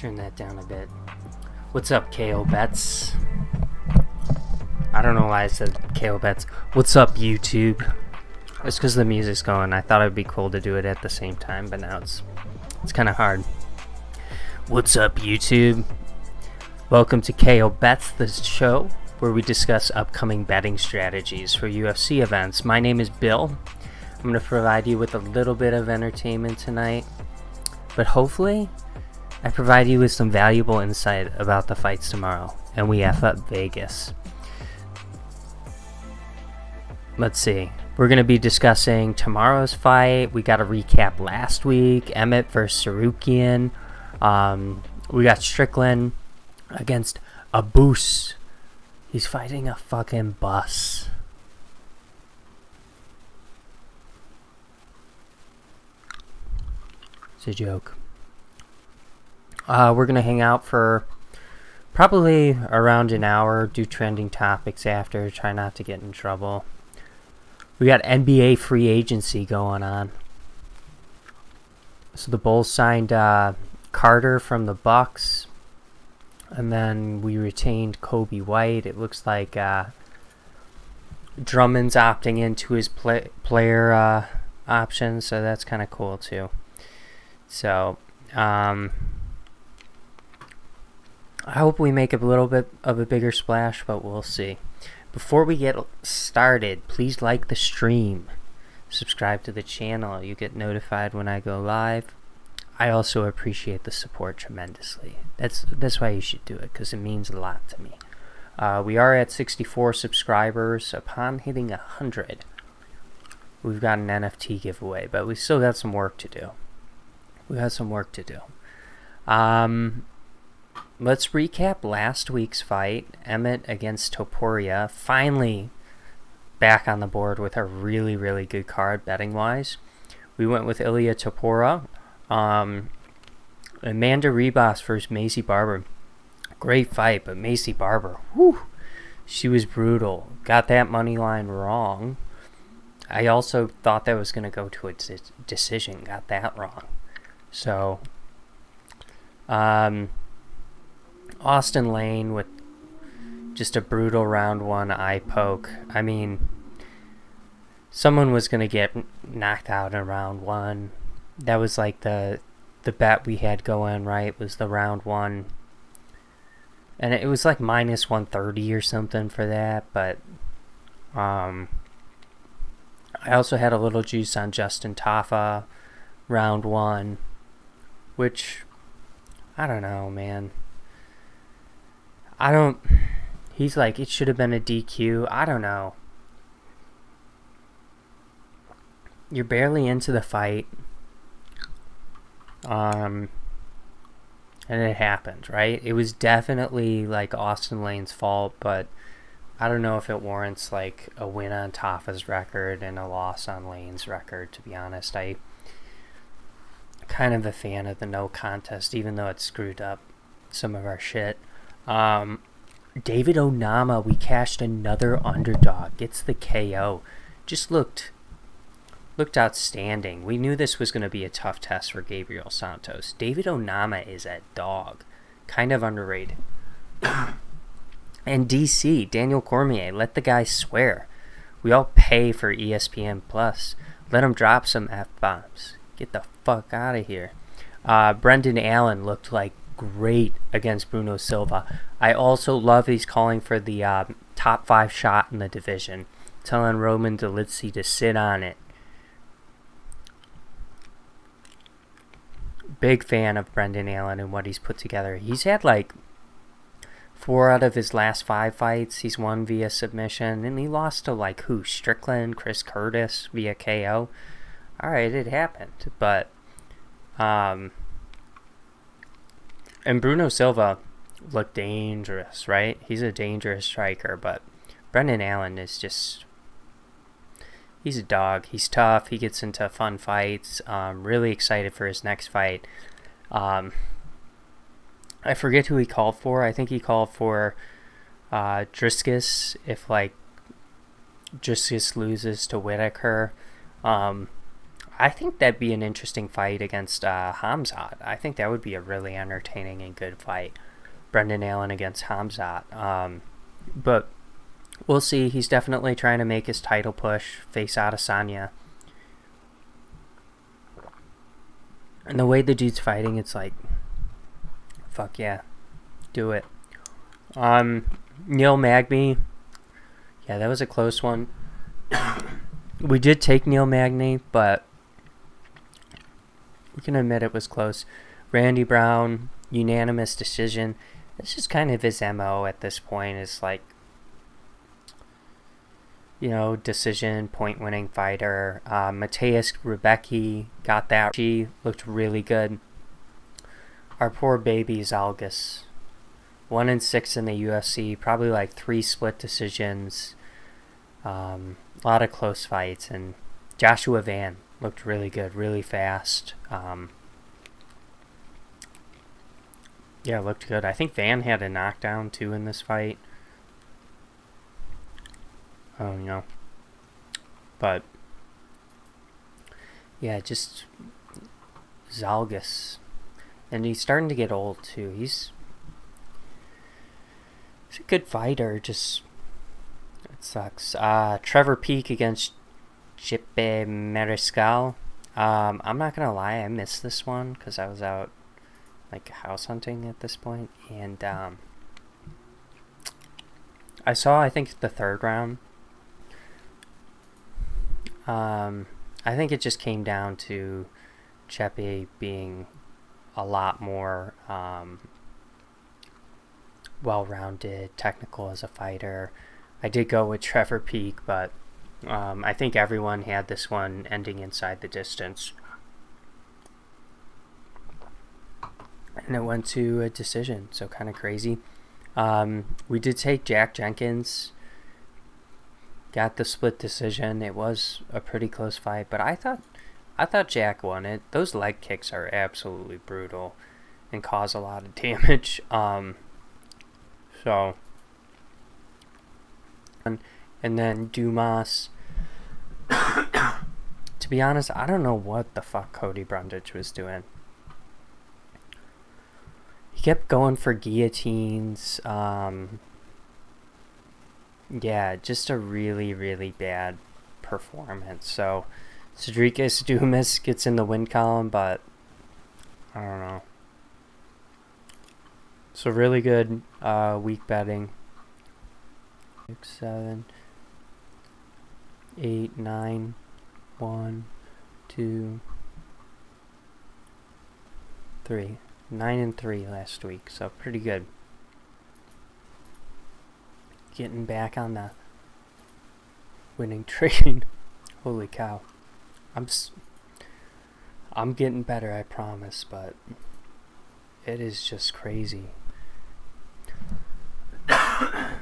Turn that down a bit. What's up, KO Bets? I don't know why I said KO Bets. What's up, YouTube? It's because the music's going. I thought it'd be cool to do it at the same time, but now it's kind of hard. What's up, YouTube? Welcome to KO Bets, the show where we discuss upcoming betting strategies for UFC events. My name is Bill. I'm going to provide you with a little bit of entertainment tonight, but hopefully I provide you with some valuable insight about the fights tomorrow, and we F up Vegas. Let's see. We're going to be discussing tomorrow's fight. We got to recap last week, Emmett versus Sarukian. We got Strickland against Abus. He's fighting a fucking bus. It's a joke. We're going to hang out for probably around an hour, do trending topics after, try not to get in trouble. We got NBA free agency going on. So the Bulls signed Carter from the Bucks, and then we retained Kobe White. It looks like Drummond's opting into his player option, so that's kind of cool too. So, I hope we make a little bit of a bigger splash, but we'll see. Before we get started, please like the stream. Subscribe to the channel. You get notified when I go live. I also appreciate the support tremendously. That's why you should do it, because it means a lot to me. We are at 64 subscribers. Upon hitting 100, we've got an NFT giveaway, but we still got some work to do. Let's recap last week's fight. Emmett against Topuria. Finally back on the board with a really, really good card betting wise. We went with Ilia Topuria. Amanda Ribas versus Macy Barber. Great fight, but Macy Barber, whew, she was brutal. Got that money line wrong. I also thought that was going to go to a decision. Got that wrong. So, Austin Lane with just a brutal round one eye poke. I mean, someone was going to get knocked out in round one. That was like the bet we had going, right? Was the round one. And it was like minus 130 or something for that. But I also had a little juice on Justin Tafa round one, which I don't know, man. He's like, it should have been a DQ. I don't know. You're barely into the fight. And it happened, right? It was definitely like Austin Lane's fault, but I don't know if it warrants like a win on Tafa's record and a loss on Lane's record, to be honest. I kind of a fan of the no contest, even though it screwed up some of our shit. David Onama, we cashed another underdog, gets the KO. Just looked outstanding. We knew this was going to be a tough test for Gabriel Santos. David Onama is a dog, kind of underrated. And DC, Daniel Cormier, let the guy swear. We all pay for ESPN Plus. Let him drop some F-bombs. Get the fuck out of here. Brendan Allen looked like great against Bruno Silva. I also love he's calling for the top 5 shot in the division, telling Roman Dolidze to sit on it. Big fan of Brendan Allen and what he's put together. He's had like 4 out of his last 5 fights he's won via submission, and he lost to like who? Strickland, Chris Curtis via KO. Alright, it happened, but and Bruno Silva looked dangerous, right? He's a dangerous striker, but Brendan Allen is just, he's a dog. He's tough. He gets into fun fights. Really excited for his next fight. I forget who he called for. I think he called for Driscus if like Driscus loses to Whitaker. I think that'd be an interesting fight against Hamzat. I think that would be a really entertaining and good fight. Brendan Allen against Hamzat. But we'll see. He's definitely trying to make his title push, face Adesanya. And the way the dude's fighting, it's like, fuck yeah, do it. Neil Magny, yeah, that was a close one. We did take Neil Magny, but we can admit it was close. Randy Brown, unanimous decision. It's just kind of his MO at this point. Is like, decision, point-winning fighter. Mateus Rebecki got that. She looked really good. Our poor baby Zalgas. 1-6 in the UFC. Probably like 3 split decisions. A lot of close fights. And Joshua Van looked really good, really fast. Yeah, looked good. I think Van had a knockdown too in this fight. Oh, but yeah, just Zalgas, and he's starting to get old too. He's a good fighter. Just it sucks. Trevor Peek against Chipe Mariscal. I'm not gonna lie, I missed this one because I was out like house hunting at this point, and I saw, I think, the third round. I think it just came down to Chepe being a lot more well-rounded, technical as a fighter. I did go with Trevor Peek, but I think everyone had this one ending inside the distance. And it went to a decision, so kind of crazy. We did take Jack Jenkins. Got the split decision. It was a pretty close fight, but I thought Jack won it. Those leg kicks are absolutely brutal and cause a lot of damage. So, and then Dumas. To be honest, I don't know what the fuck Cody Brundage was doing. He kept going for guillotines. Yeah, just a really, really bad performance. So, Cedric Dumas gets in the win column, but I don't know. So, really good week betting. 6, 7, 8, 9, 1, 2, 3. 9-3 last week, so pretty good. Getting back on the winning train. Holy cow. I'm getting better, I promise, but it is just crazy. I'm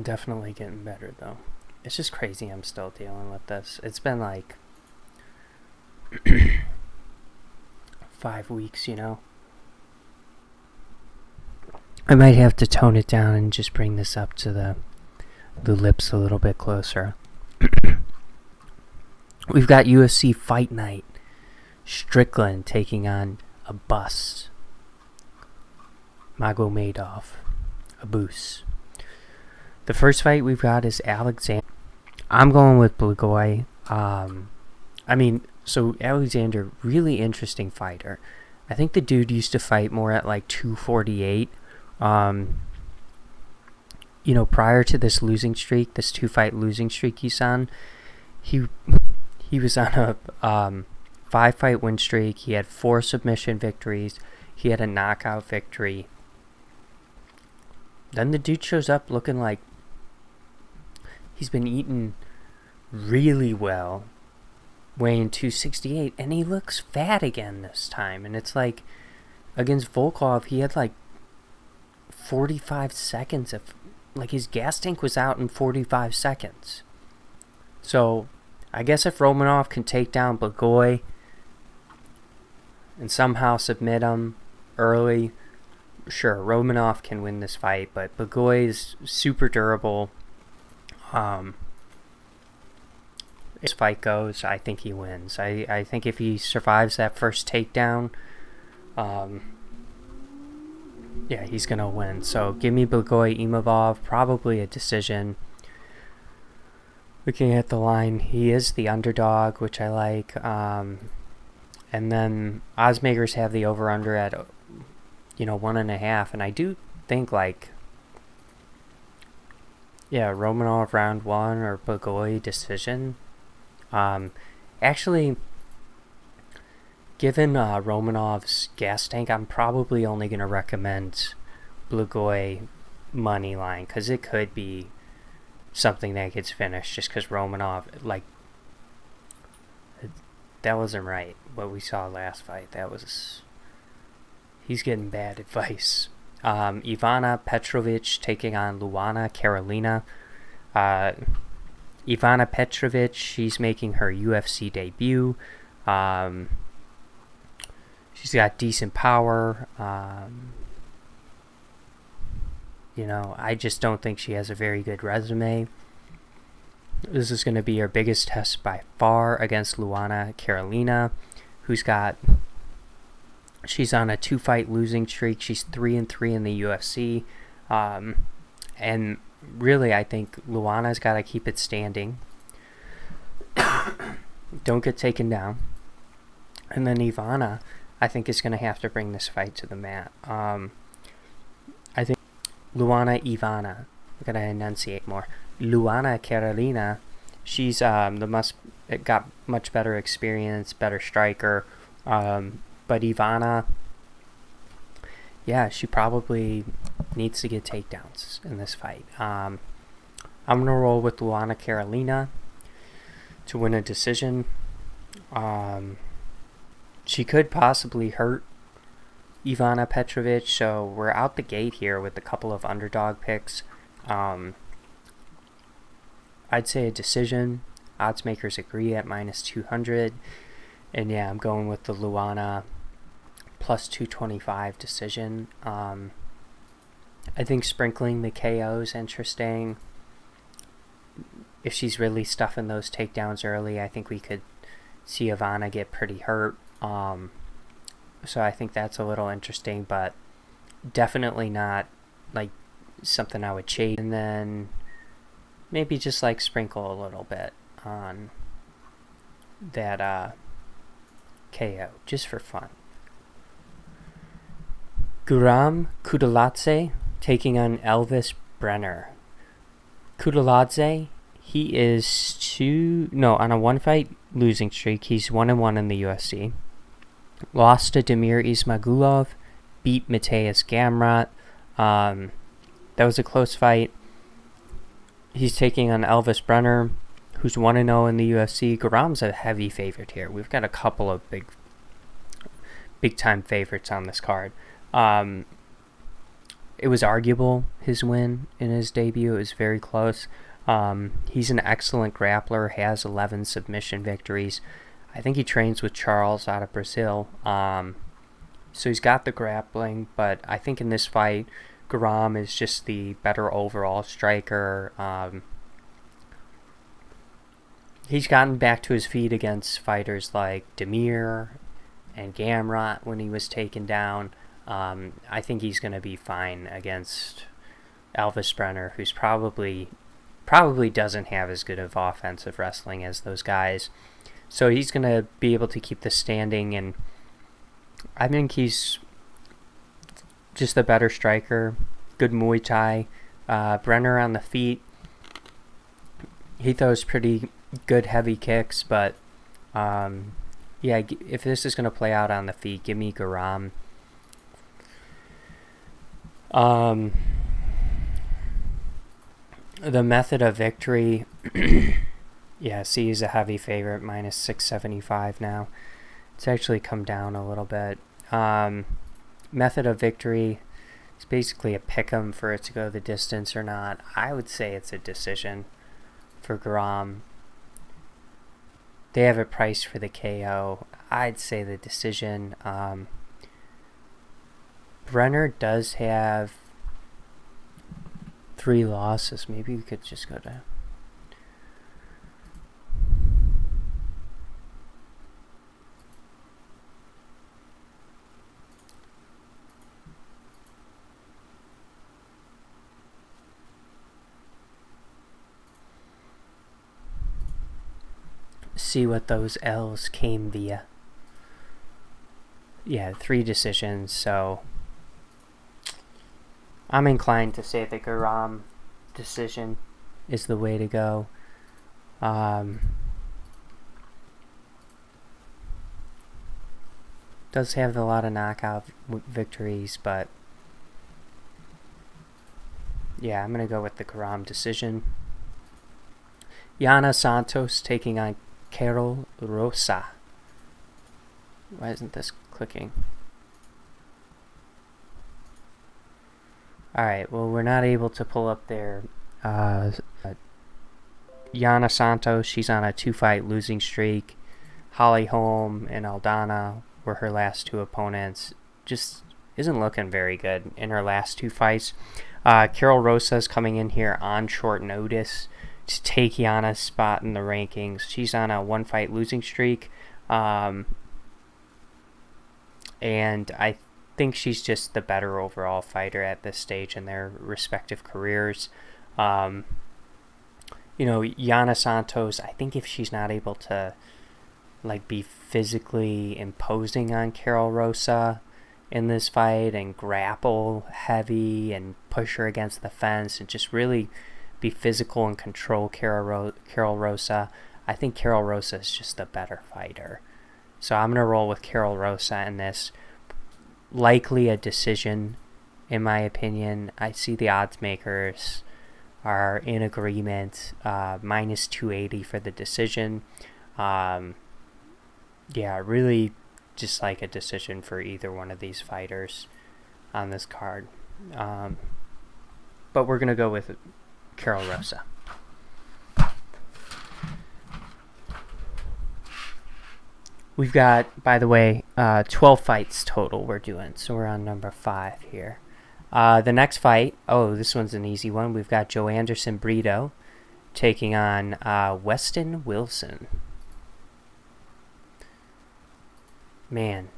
definitely getting better, though. It's just crazy I'm still dealing with this. It's been like 5 weeks, I might have to tone it down and just bring this up to the lips a little bit closer. We've got UFC Fight Night. Strickland taking on a bust. Magomedov. A boost. The first fight we've got is Alexander. I'm going with Blagoy. So Alexander, really interesting fighter. I think the dude used to fight more at like 248. Prior to this losing streak, this 2-fight losing streak he's on, he was on a 5-fight win streak. He had 4 submission victories. He had a knockout victory. Then the dude shows up looking like he's been eating really well, weighing 268, and he looks fat again this time. And it's like, against Volkov, he had like 45 seconds of, like, his gas tank was out in 45 seconds. So, I guess if Romanov can take down Blagoy and somehow submit him early, sure, Romanov can win this fight, but Blagoy is super durable. As fight goes, I think he wins. I think if he survives that first takedown, yeah, he's gonna win. So give me Blagoy Imavov, probably a decision. Looking at the line, he is the underdog, which I like. And then oddsmakers have the over/under at 1.5, and I do think Romanov round 1 or Blagoy decision. Actually, given Romanov's gas tank, I'm probably only going to recommend Blagoy money line, because it could be something that gets finished, just because Romanov, that wasn't right. What we saw last fight, he's getting bad advice. Ivana Petrovic taking on Luana Carolina. Ivana Petrovic, she's making her UFC debut. She's got decent power. I just don't think she has a very good resume. This is going to be her biggest test by far against Luana Carolina, she's on a 2-fight losing streak. She's 3-3 in the UFC. And really, I think Luana's got to keep it standing. Don't get taken down. And then Ivana, I think, is going to have to bring this fight to the mat. I think Ivana, I'm going to enunciate more. Luana Carolina, she's got much better experience, better striker. But Ivana, yeah, she probably needs to get takedowns in this fight. I'm going to roll with Luana Carolina to win a decision. She could possibly hurt Ivana Petrovic, so we're out the gate here with a couple of underdog picks. I'd say a decision. Odds makers agree at -200. And yeah, I'm going with the Luana +225 decision. I think sprinkling the KO is interesting. If she's really stuffing those takedowns early, I think we could see Ivana get pretty hurt. So I think that's a little interesting, but definitely not something I would chase. And then maybe just sprinkle a little bit on that KO, just for fun. Guram Kudaladze taking on Elvis Brenner. Kudaladze, he is on a 1-fight losing streak. He's 1-1 in the UFC. Lost to Damir Ismagulov, beat Mateus Gamrot. That was a close fight. He's taking on Elvis Brenner, who's 1-0 in the UFC. Guram's a heavy favorite here. We've got a couple of big-time favorites on this card. It was arguable, his win in his debut. It was very close. He's an excellent grappler, has 11 submission victories. I think he trains with Charles out of Brazil. So he's got the grappling, but I think in this fight, Guram is just the better overall striker. He's gotten back to his feet against fighters like Damir and Gamrot when he was taken down. I think he's going to be fine against Elvis Brenner, who's probably doesn't have as good of offensive wrestling as those guys. So he's going to be able to keep the standing, and I think he's just the better striker. Good Muay Thai. Brenner on the feet, he throws pretty good heavy kicks, but if this is going to play out on the feet, give me Guram. The method of victory, he's a heavy favorite, -675 now. It's actually come down a little bit. Method of victory is basically a pick'em for it to go the distance or not. I would say it's a decision for Guram. They have it priced for the KO. I'd say the decision. Brenner does have 3 losses. Maybe we could just go to see what those L's came via. Yeah, 3 decisions, so I'm inclined to say the Garam decision is the way to go. Does have a lot of knockout victories, but yeah, I'm going to go with the Garam decision. Yana Santos taking on Carol Rosa. Why isn't this clicking? Alright, well, we're not able to pull up their Yana Santos. She's on a 2-fight losing streak. Holly Holm and Aldana were her last 2 opponents. Just isn't looking very good in her last 2 fights. Carol Rosa's coming in here on short notice to take Yana's spot in the rankings. She's on a 1-fight losing streak. And I think she's just the better overall fighter at this stage in their respective careers. Yana Santos, I think if she's not able to be physically imposing on Carol Rosa in this fight and grapple heavy and push her against the fence and just really be physical and control Carol Rosa, I think Carol Rosa is just the better fighter. So I'm going to roll with Carol Rosa in this. Likely a decision, in my opinion. I see the odds makers are in agreement. Minus 280 for the decision. Really just like a decision for either one of these fighters on this card. But we're going to go with Carol Rosa. We've got, by the way, 12 fights total we're doing, so we're on number 5 here. The next fight, this one's an easy one. We've got Joe Anderson Brito taking on Weston Wilson. Man,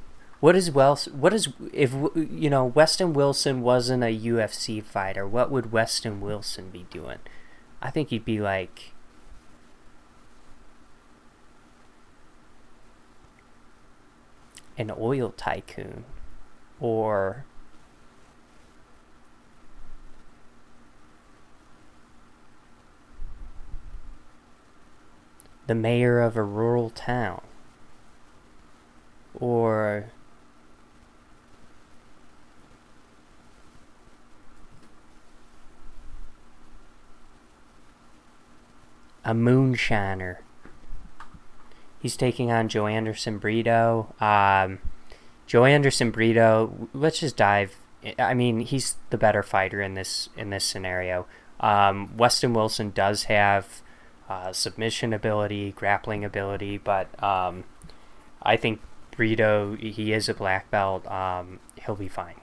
if Weston Wilson wasn't a UFC fighter, what would Weston Wilson be doing? I think he'd be like an oil tycoon or the mayor of a rural town or a moonshiner. He's taking on Joe Anderson Brito. Joe Anderson Brito, let's just dive. I mean, he's the better fighter in this scenario. Weston Wilson does have submission ability, grappling ability, but I think Brito, he is a black belt. He'll be fine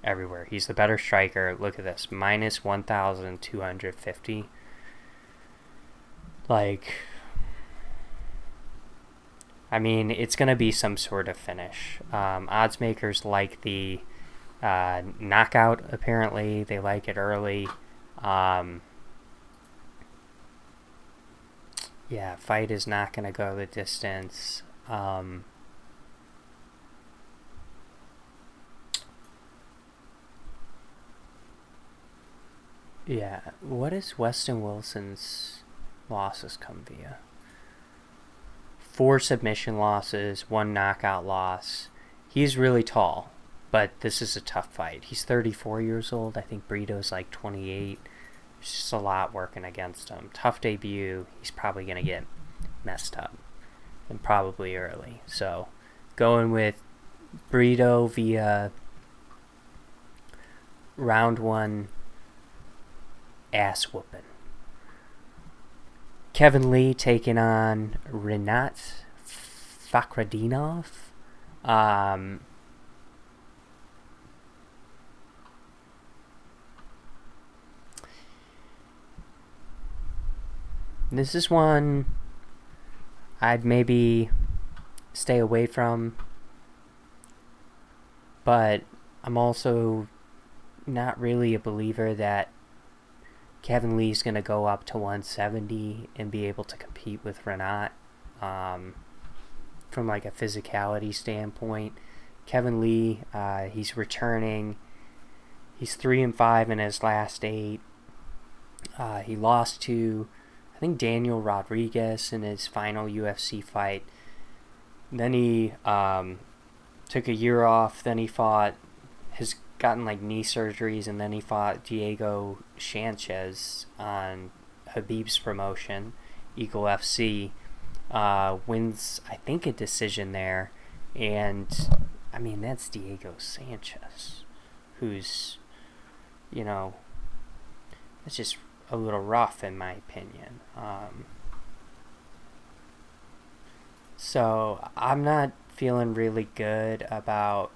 everywhere. He's the better striker. Look at this, minus 1,250. It's going to be some sort of finish. Odds makers like the knockout, apparently. They like it early. Fight is not going to go the distance. What is Weston Wilson's losses come via? 4 submission losses, 1 knockout loss. He's really tall, but this is a tough fight. He's 34 years old. I think Brito's 28. There's just a lot working against him. Tough debut. He's probably going to get messed up, and probably early. So, going with Brito via round 1 ass whooping. Kevin Lee taking on Rinat Fakhretdinov. This is one I'd maybe stay away from, but I'm also not really a believer that Kevin Lee's going to go up to 170 and be able to compete with Rinat. from like a physicality standpoint. Kevin Lee, he's returning. He's 3-5 in his last 8. He lost to, I think, Daniel Rodriguez in his final UFC fight. Then he took a year off. Then he has gotten like knee surgeries, and then he fought Diego Sanchez on Habib's promotion, Eagle FC. Wins, I think, a decision there. And, I mean, that's Diego Sanchez, who's, it's just a little rough in my opinion. So I'm not feeling really good about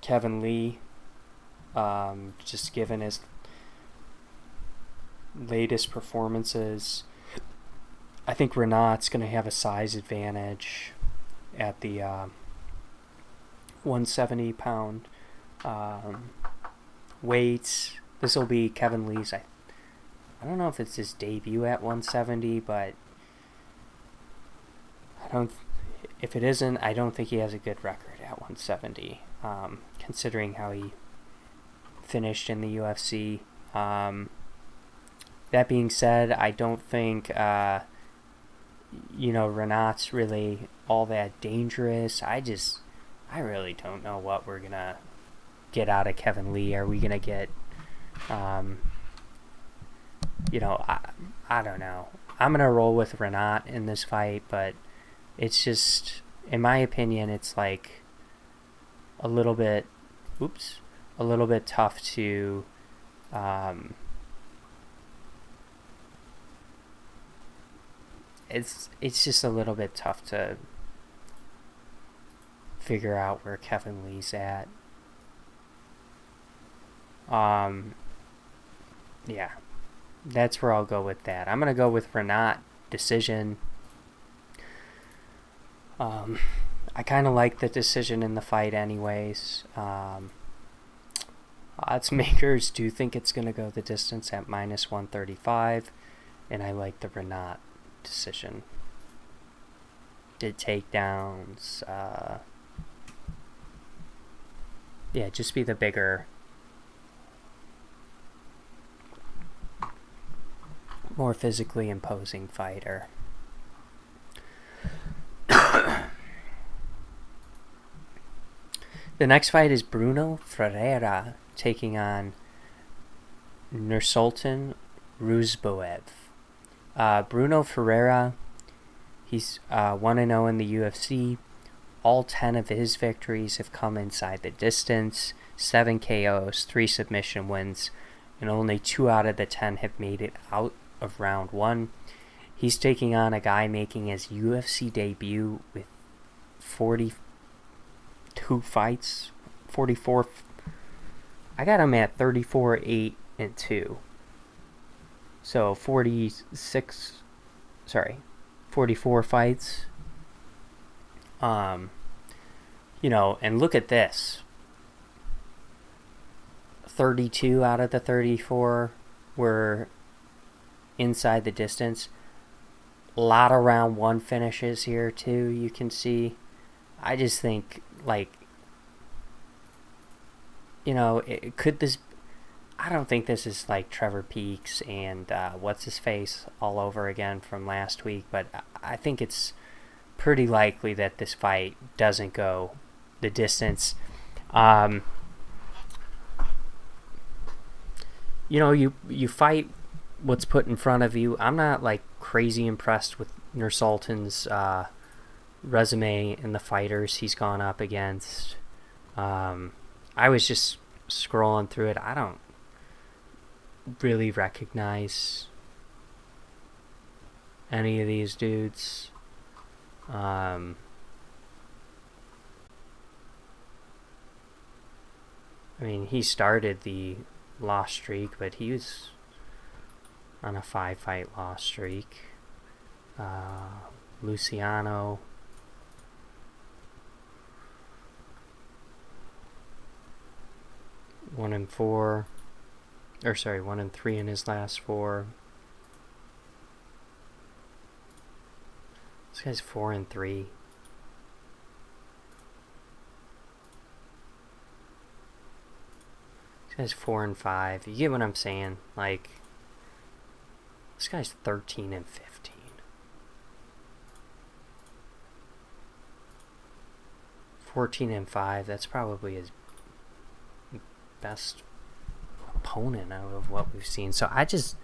Kevin Lee, just given his latest performances. I think Renat's going to have a size advantage at the 170 pound weight. This will be Kevin Lee's, I don't know if it's his debut at 170, but if it isn't, I don't think he has a good record at 170, considering how he finished in the UFC. That being said, I don't think Renat's really all that dangerous. I really don't know what we're gonna get out of Kevin Lee. Are we gonna get I don't know. I'm gonna roll with Renat in this fight, but it's just, in my opinion, it's like a little bit tough to it's just a little bit tough to figure out where Kevin Lee's at. Yeah, that's where I'll go with that. I'm gonna go with Renat decision. I kind of like the decision in the fight anyways. Odds makers do think it's gonna go the distance at -135, and I like the Renat decision. Did takedowns. Just be the bigger, more physically imposing fighter. The next fight is Bruno Ferreira taking on Nursultan Ruzboev. Bruno Ferreira, he's 1-0 in the UFC. All 10 of his victories have come inside the distance. 7 KOs, 3 submission wins, and only 2 out of the 10 have made it out of round 1. He's taking on a guy making his UFC debut with 42 fights. 44. I got him at 34-8-2. So 44 fights. And look at this. 32 out of the 34 were inside the distance. A lot of round 1 finishes here too, you can see. I just think, I don't think this is like Trevor Peaks and what's his face all over again from last week, but I think it's pretty likely that this fight doesn't go the distance. You fight what's put in front of you. I'm not like crazy impressed with Nursultan's resume and the fighters he's gone up against. I was just scrolling through it. I don't really recognize any of these dudes. I mean, he started the loss streak, but he was on a 5-fight loss streak. Luciano. One and 3 in his last 4. This guy's 4-3. This guy's 4-5. You get what I'm saying? Like, this guy's 13-15. 14-5. That's probably his best opponent out of what we've seen. So I don't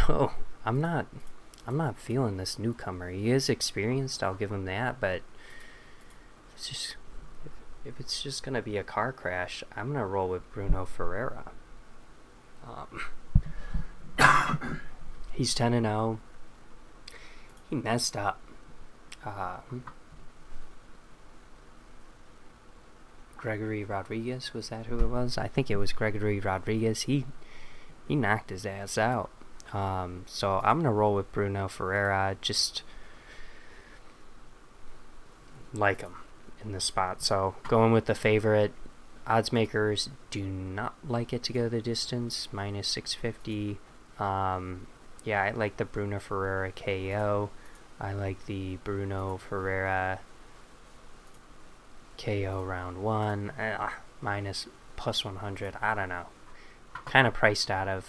know. I'm not feeling this newcomer. He is experienced, I'll give him that, but if it's just gonna be a car crash, I'm gonna roll with Bruno Ferreira. He's 10-0. He messed up. Gregory Rodriguez, was that who it was? I think it was Gregory Rodriguez. He knocked his ass out. So I'm gonna roll with Bruno Ferreira. Just like him in the spot. So going with the favorite. Odds makers do not like it to go the distance. -650. Yeah, I like the Bruno Ferreira KO. I like the Bruno Ferreira KO round 1. +100. I don't know. Kind of priced out of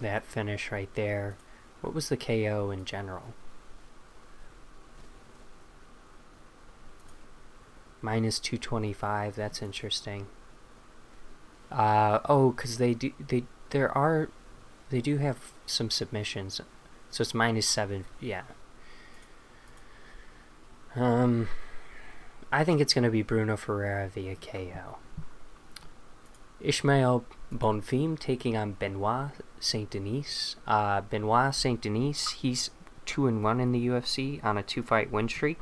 that finish right there. What was the KO in general? -225. That's interesting. Because they do have some submissions, so it's -7. Yeah. I think it's going to be Bruno Ferreira via KO. Ismael Bonfim taking on Benoit Saint-Denis. Benoit Saint-Denis, he's 2-1 in the UFC on a 2-fight win streak.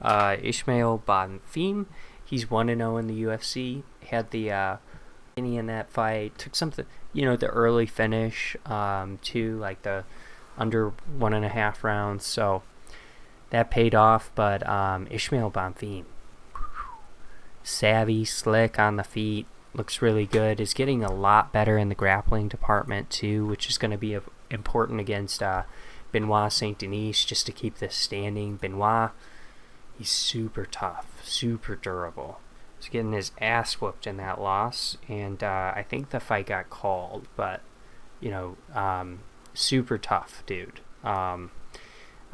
Ismael Bonfim, he's 1-0 in the UFC. Had the in that fight, took something, the early finish, too, like the under 1.5 rounds. So that paid off. But Ismael Bonfim, savvy, slick on the feet, looks really good. Is getting a lot better in the grappling department too, which is going to be important against Benoit Saint-Denis, just to keep this standing. Benoit, he's super tough, super durable. He's getting his ass whooped in that loss, and I think the fight got called, but super tough dude. I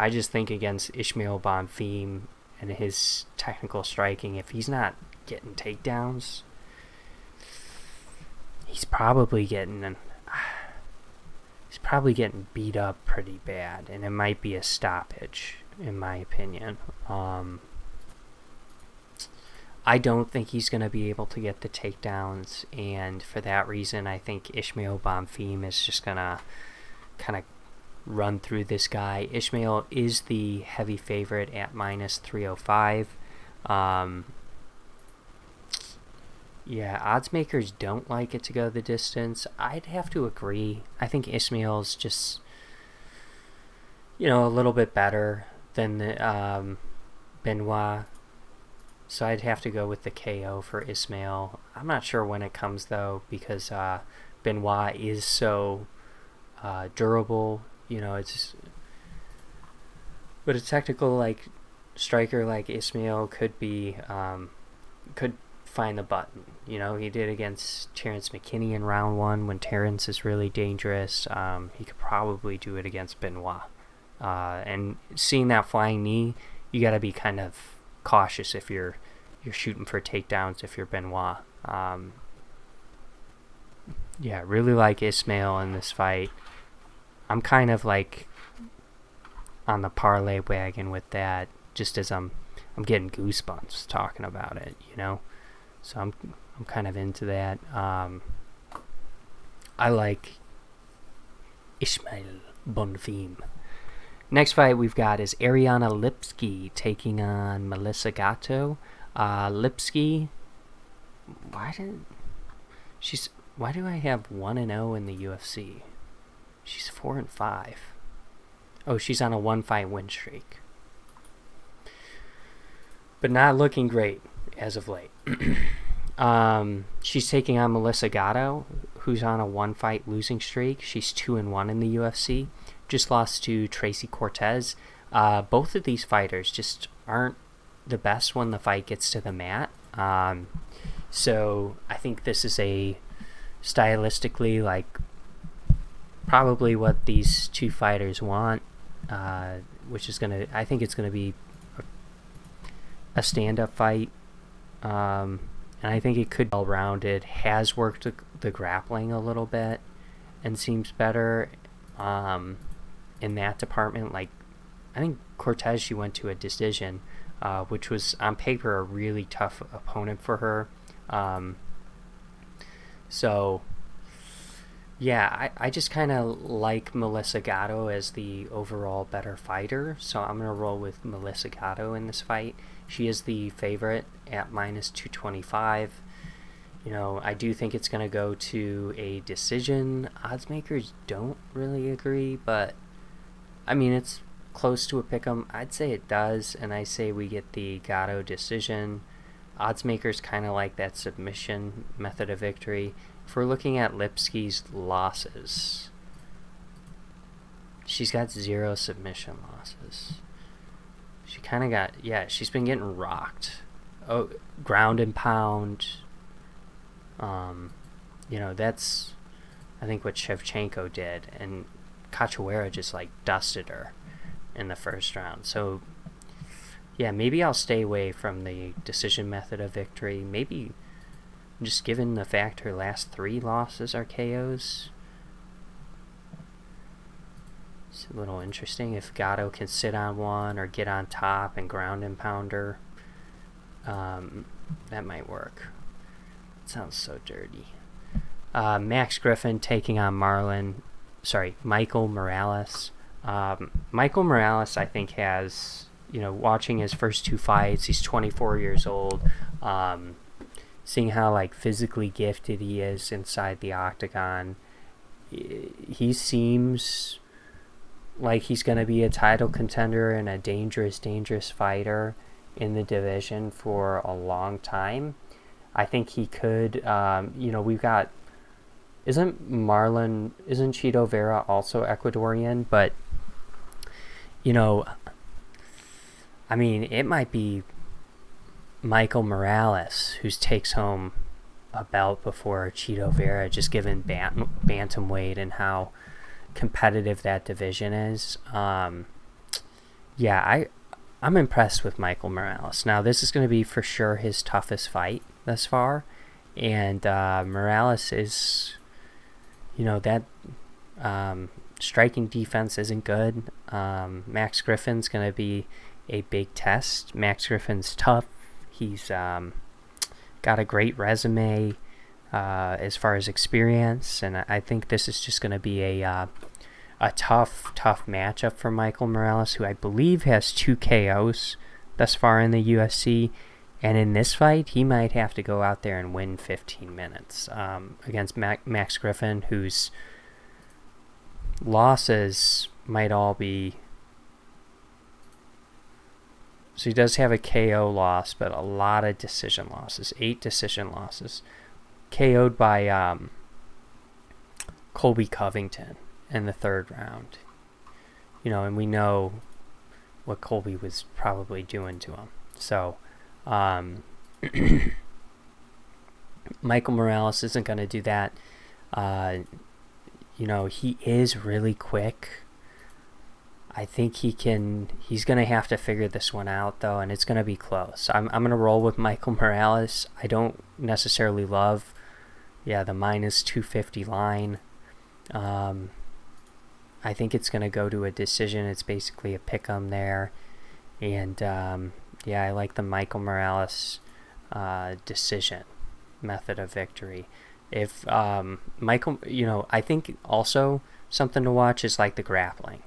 just think against Ismael Bonfim and his technical striking, if he's not getting takedowns, he's probably getting beat up pretty bad, and it might be a stoppage, in my opinion. I don't think he's going to be able to get the takedowns, and for that reason, I think Ismael Bonfim is just going to kind of run through this guy. Ismael is the heavy favorite at -305. Yeah, odds makers don't like it to go the distance. I'd have to agree. I think Ismael's just, a little bit better than the Benoit. So I'd have to go with the KO for Ismael. I'm not sure when it comes, though, because Benoit is so durable. But a technical striker like Ismael could find the button. He did against Terrence McKinney in round 1 when Terrence is really dangerous. He could probably do it against Benoit. And seeing that flying knee, you got to be kind of cautious if you're shooting for takedowns if you're Benoit. Yeah, really like Ismael in this fight. I'm kind of on the parlay wagon with that, just as I'm getting goosebumps talking about it, So I'm kind of into that. I like Ismael Bonfim. Next fight we've got is Ariana Lipski taking on Melissa Gatto. Lipski, why do I have 1-0 in the UFC? She's 4-5. Oh, she's on a 1-fight win streak, but not looking great as of late. She's taking on Melissa Gatto, who's on a 1-fight losing streak. She's 2-1 in the UFC. Just lost to Tracy Cortez. Both of these fighters just aren't the best when the fight gets to the mat. So I think this is a stylistically, like, probably what these two fighters want, which is I think it's gonna be a stand-up fight, and I think it could be well-rounded. Has worked the grappling a little bit and seems better in that department. Like, I think Cortez, she went to a decision, which was on paper a really tough opponent for her. So yeah, I just kind of like Melissa Gatto as the overall better fighter, so I'm going to roll with Melissa Gatto in this fight. She is the favorite at -225. You know, I do think it's going to go to a decision. Odds makers don't really agree, but I mean, it's close to a pick'em. I'd say it does, and I say we get the Gatto decision. Odds makers kind of like that submission method of victory. If we're looking at Lipski's losses, she's got 0 submission losses. She kind of got, yeah, she's been getting rocked. Oh, ground and pound. You know, that's, I think, what Shevchenko did, and Cachoeira just, like, dusted her in the first round. So, yeah, maybe I'll stay away from the decision method of victory. Maybe, just given the fact her last 3 losses are KOs, it's a little interesting. If Gatto can sit on one or get on top and ground and pound her, that might work. It sounds so dirty. Max Griffin taking on Michael Morales. Michael Morales, I think, has, you know, watching his first 2 fights, he's 24 years old. Seeing how, like, physically gifted he is inside the octagon, he seems like he's going to be a title contender and a dangerous fighter in the division for a long time. I think he could, you know, we've got, isn't Chito Vera also Ecuadorian? But, you know, I mean, it might be Michael Morales who takes home a belt before Chito Vera, just given bantamweight and how competitive that division is. Yeah, I'm impressed with Michael Morales. Now, this is going to be for sure his toughest fight thus far, and Morales is, you know, that striking defense isn't good. Max Griffin's going to be a big test. Max Griffin's tough. He's got a great resume as far as experience, and I think this is just going to be a tough matchup for Michael Morales, who I believe has 2 KOs thus far in the UFC. And in this fight, he might have to go out there and win 15 minutes against Max Griffin, whose losses might all be... So he does have a KO loss, but a lot of decision losses. 8 decision losses. KO'd by Colby Covington in the 3rd round. You know, and we know what Colby was probably doing to him. So, Michael Morales isn't going to do that. You know, he is really quick. I think he's going to have to figure this one out, though, and it's going to be close. I'm going to roll with Michael Morales. I don't necessarily love, the -250 line. I think it's going to go to a decision. It's basically a pick-'em there. And, I like the Michael Morales decision method of victory. If Michael, you know, I think also something to watch is, like, the grappling.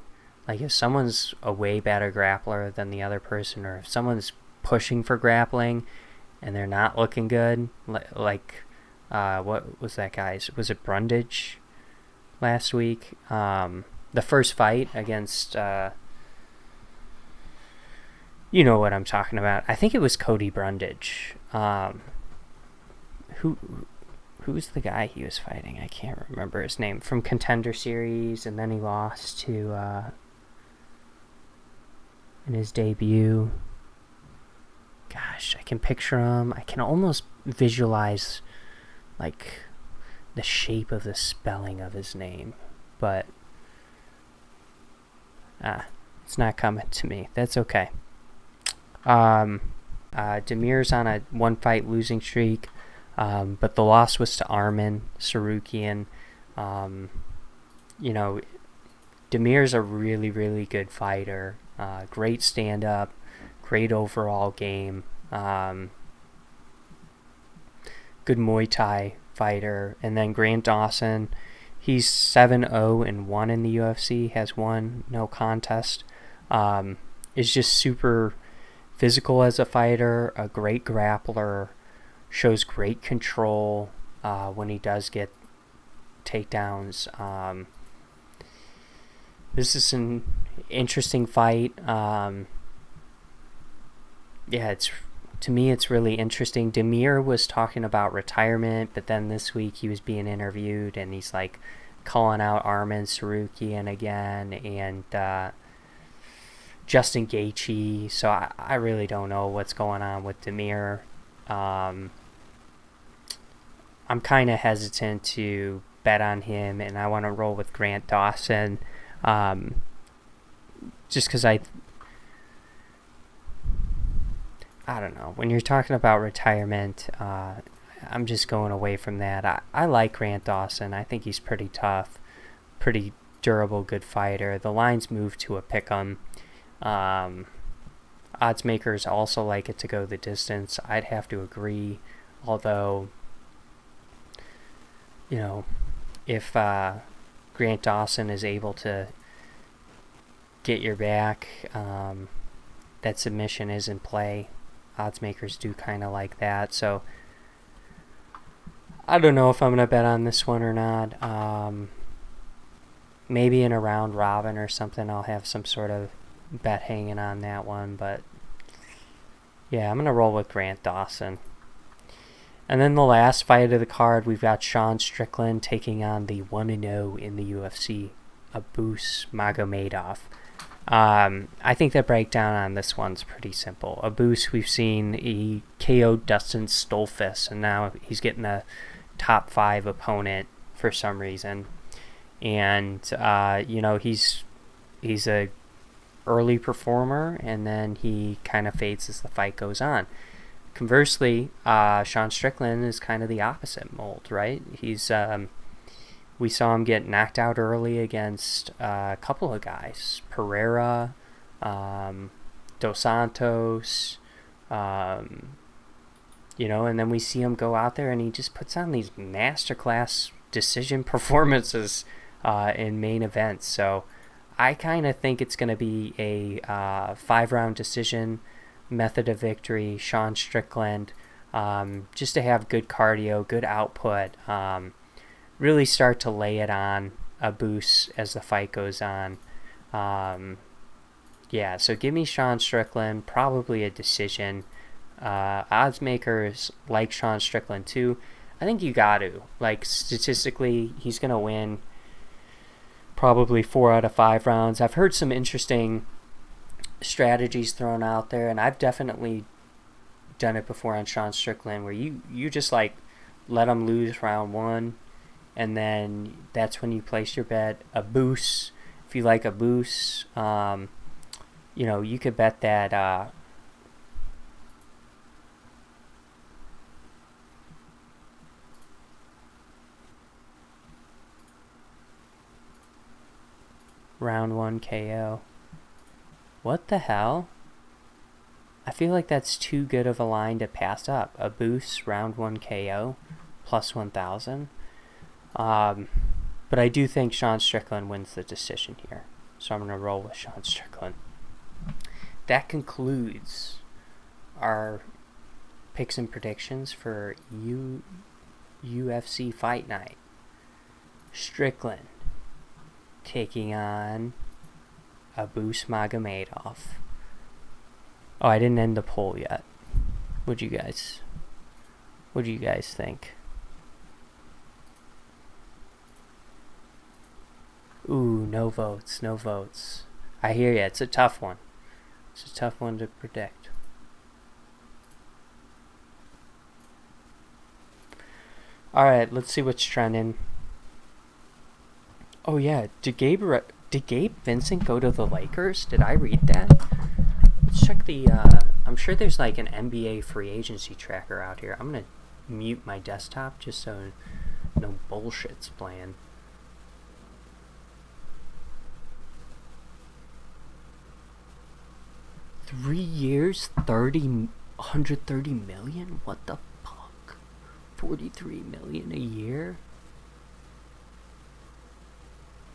Like, if someone's a way better grappler than the other person, or if someone's pushing for grappling and they're not looking good, like what was that guy's? Was it Brundage last week? The first fight against, you know what I'm talking about. I think it was Cody Brundage. who's the guy he was fighting? I can't remember his name. From Contender Series, and then he lost to in his debut. Gosh, I can picture him. I can almost visualize like the shape of the spelling of his name, but it's not coming to me. That's okay. Demir's on a 1-fight losing streak, but the loss was to Arman Sarukian. Demir's a really, really good fighter. Great stand-up, great overall game. Good Muay Thai fighter. And then Grant Dawson, he's 7-0-1 in the UFC, has won no contest. Is just super physical as a fighter, a great grappler, shows great control when he does get takedowns. This is an interesting fight. To me, it's really interesting. Demir was talking about retirement, but then this week he was being interviewed, and he's like calling out Arman Sarukian again, and Justin Gaethje. So I really don't know what's going on with Demir. I'm kind of hesitant to bet on him, and I want to roll with Grant Dawson, just because I don't know. When you're talking about retirement, I'm just going away from that. I like Grant Dawson. I think he's pretty tough, pretty durable, good fighter. The line's moved to a pick'em. Odds makers also like it to go the distance. I'd have to agree. Although, if Grant Dawson is able to get your back, that submission is in play. Odds makers do kind of like that. So I don't know if I'm going to bet on this one or not. Maybe in a round robin or something I'll have some sort of bet hanging on that one. But yeah, I'm going to roll with Grant Dawson. And then the last fight of the card, we've got Sean Strickland taking on the 1-0 in the UFC, Abus Magomedov. I think the breakdown on this one's pretty simple. Abus, we've seen he KO'd Dustin Stolfus, and now he's getting a top 5 opponent for some reason. And he's a early performer, and then he kind of fades as the fight goes on. Conversely, Sean Strickland is kind of the opposite mold, right? We saw him get knocked out early against a couple of guys, Pereira, Dos Santos, and then we see him go out there and he just puts on these masterclass decision performances in main events. So I kind of think it's going to be a 5-round decision method of victory, Sean Strickland, just to have good cardio, good output, really start to lay it on Abus as the fight goes on. So give me Sean Strickland, probably a decision. Odds makers like Sean Strickland too. I think you got to. Like, statistically, he's going to win probably 4 out of 5 rounds. I've heard some interesting strategies thrown out there, and I've definitely done it before on Sean Strickland, where you just like let him lose round 1, and then that's when you place your bet. Abus, if you like Abus, you could bet that round 1 KO. What the hell? I feel like that's too good of a line to pass up. Abus, round 1 KO, plus 1,000. But I do think Sean Strickland wins the decision here. So I'm going to roll with Sean Strickland. That concludes our picks and predictions for UFC Fight Night. Strickland taking on Abus Magomedov. Oh, I didn't end the poll yet. What do you guys think? Ooh, no votes, no votes. I hear ya. It's a tough one. It's a tough one to predict. Alright, let's see what's trending. Oh yeah, did Gabe Vincent go to the Lakers? Did I read that? Let's check the, I'm sure there's like an NBA free agency tracker out here. I'm gonna mute my desktop just so no bullshit's playing. Three years, 130 million? What the fuck? 43 million a year?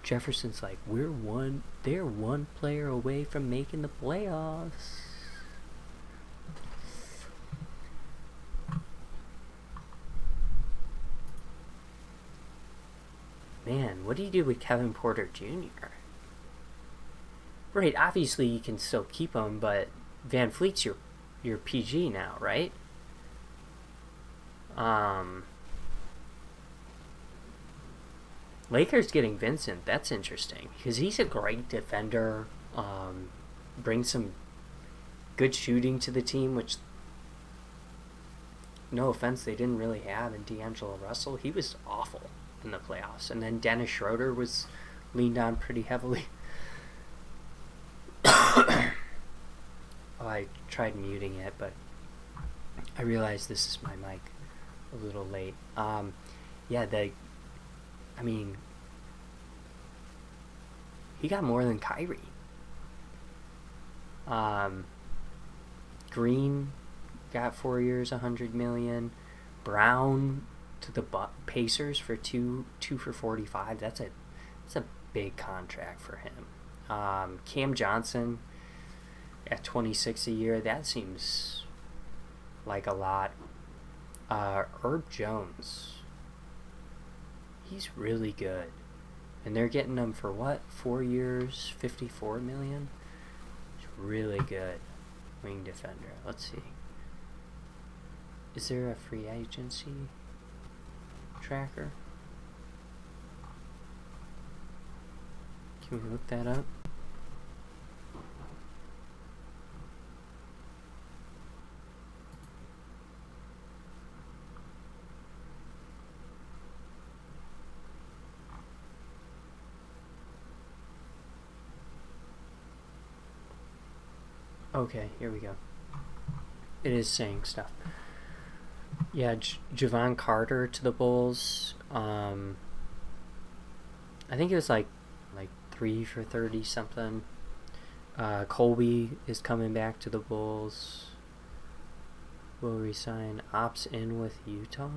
Jefferson's like, they're one player away from making the playoffs. Man, what do you do with Kevin Porter Jr.? Right, obviously you can still keep him, but Van Fleet's your PG now, right? Lakers getting Vincent, that's interesting because he's a great defender. Brings some good shooting to the team, which, no offense, they didn't really have in D'Angelo Russell. He was awful in the playoffs, and then Dennis Schroeder was leaned on pretty heavily. Oh, I tried muting it, but I realized this is my mic a little late. He got more than Kyrie. Green got 4 years, $100 million. Brown to the Pacers for two for 45. That's a big contract for him. Cam Johnson at 26 a year. That seems like a lot. Herb Jones, he's really good, and they're getting him for what? 4 years, $54 million. He's really good wing defender. Let's see. Is there a free agency tracker? Can we look that up? Okay, here we go. It is saying stuff. Yeah, Javon Carter to the Bulls. I think it was like 3 for 30 something. Colby is coming back to the Bulls. Will resign. Opts in with Utah.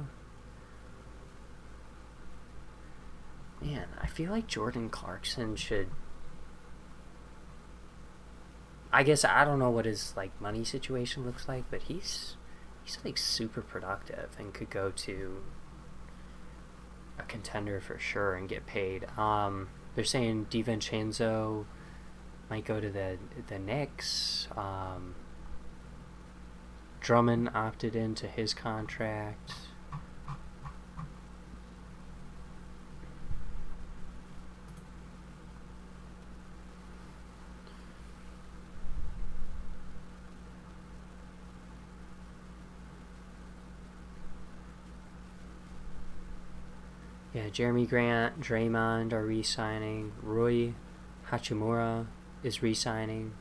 Man, I feel like Jordan Clarkson should. I guess I don't know what his money situation looks like, but he's super productive and could go to a contender for sure and get paid. They're saying DiVincenzo might go to the Knicks. Drummond opted into his contract. Yeah, Jeremy Grant, Draymond are re-signing. Rui Hachimura is re-signing.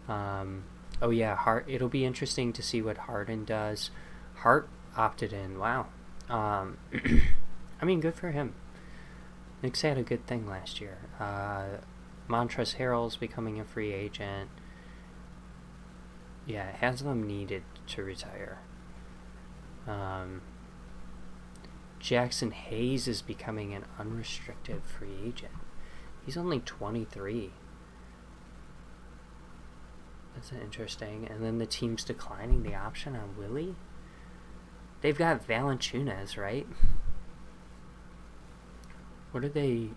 It'll be interesting to see what Harden does. Hart opted in. Wow. Good for him. Knicks had a good thing last year. Montrezl Harrell's becoming a free agent. Yeah, Haslam needed to retire. Jackson Hayes is becoming an unrestricted free agent. He's only 23. That's interesting. And then the team's declining the option on Willie. They've got Valanciunas, right? What are they?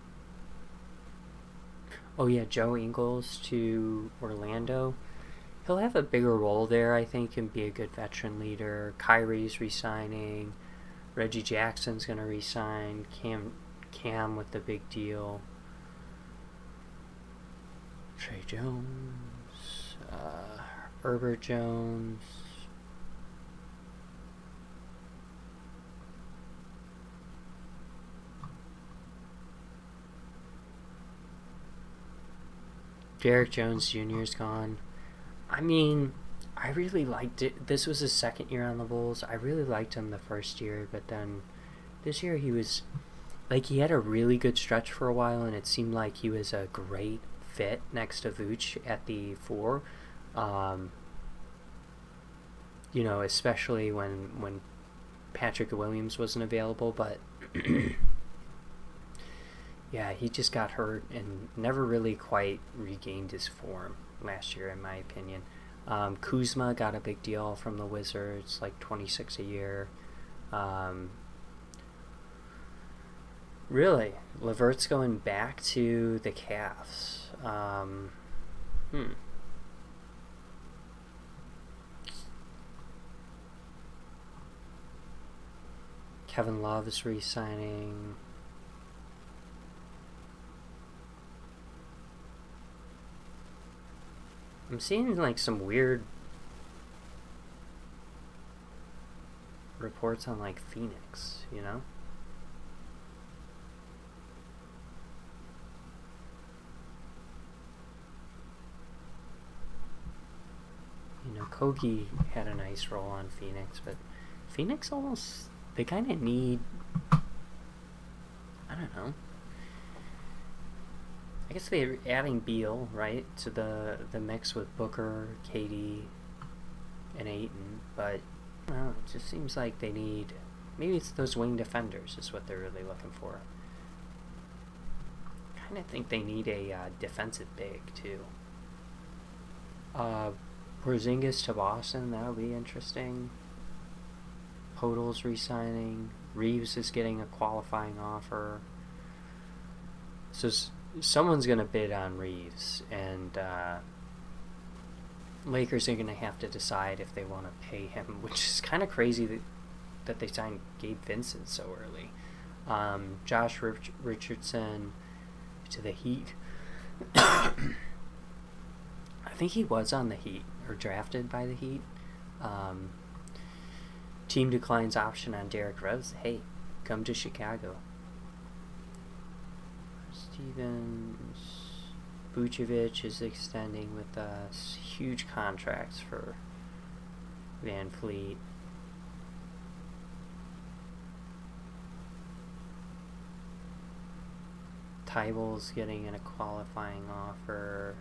Oh yeah, Joe Ingles to Orlando. He'll have a bigger role there, I think, and be a good veteran leader. Kyrie's re-signing. Reggie Jackson's going to re-sign. Cam with the big deal. Trey Jones, Herbert Jones. Derek Jones Jr. is gone. I mean, I really liked it. This was his second year on the Bulls. I really liked him the first year, but then this year he was, like, he had a really good stretch for a while, and it seemed like he was a great fit next to Vooch at the 4. Especially when Patrick Williams wasn't available, but yeah, he just got hurt and never really quite regained his form last year, in my opinion. Kuzma got a big deal from the Wizards, like $26 a year. Really, Levert's going back to the Cavs. Kevin Love is re-signing. I'm seeing like some weird reports on like Phoenix, you know? Kogi had a nice role on Phoenix, but Phoenix almost, they kind of need, I don't know. I guess they're adding Beal, right, to the mix with Booker, KD, and Ayton, but I don't know, it just seems like they need, maybe it's those wing defenders is what they're really looking for. I kind of think they need a defensive big, too. Porzingis to Boston, that'll be interesting. Podol's re-signing. Reeves is getting a qualifying offer. So someone's going to bid on Reeves, and Lakers are going to have to decide if they want to pay him, which is kind of crazy that they signed Gabe Vincent so early. Josh Richardson to the Heat. I think he was on the Heat, or drafted by the Heat. Team declines option on Derrick Rose. Hey, come to Chicago. Stevens, Vucevic is extending with huge contracts for Van Fleet. Tybal's getting in a qualifying offer.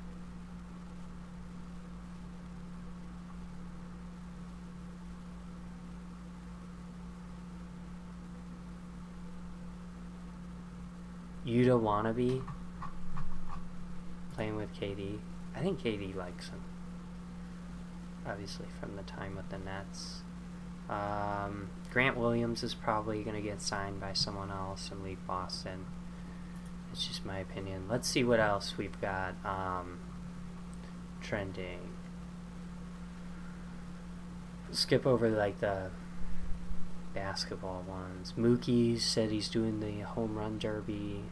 Yuta Wannabe playing with KD. I think KD likes him, obviously, from the time with the Nets. Grant Williams is probably going to get signed by someone else and leave Boston. It's just my opinion. Let's see what else we've got trending. Skip over like the basketball ones. Mookie said he's doing the home run derby.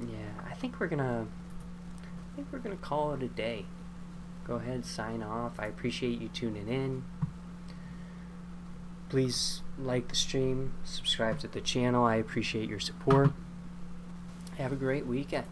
Yeah, I think we're gonna call it a day. Go ahead, sign off. I appreciate you tuning in. Please like the stream, subscribe to the channel. I appreciate your support. Have a great weekend.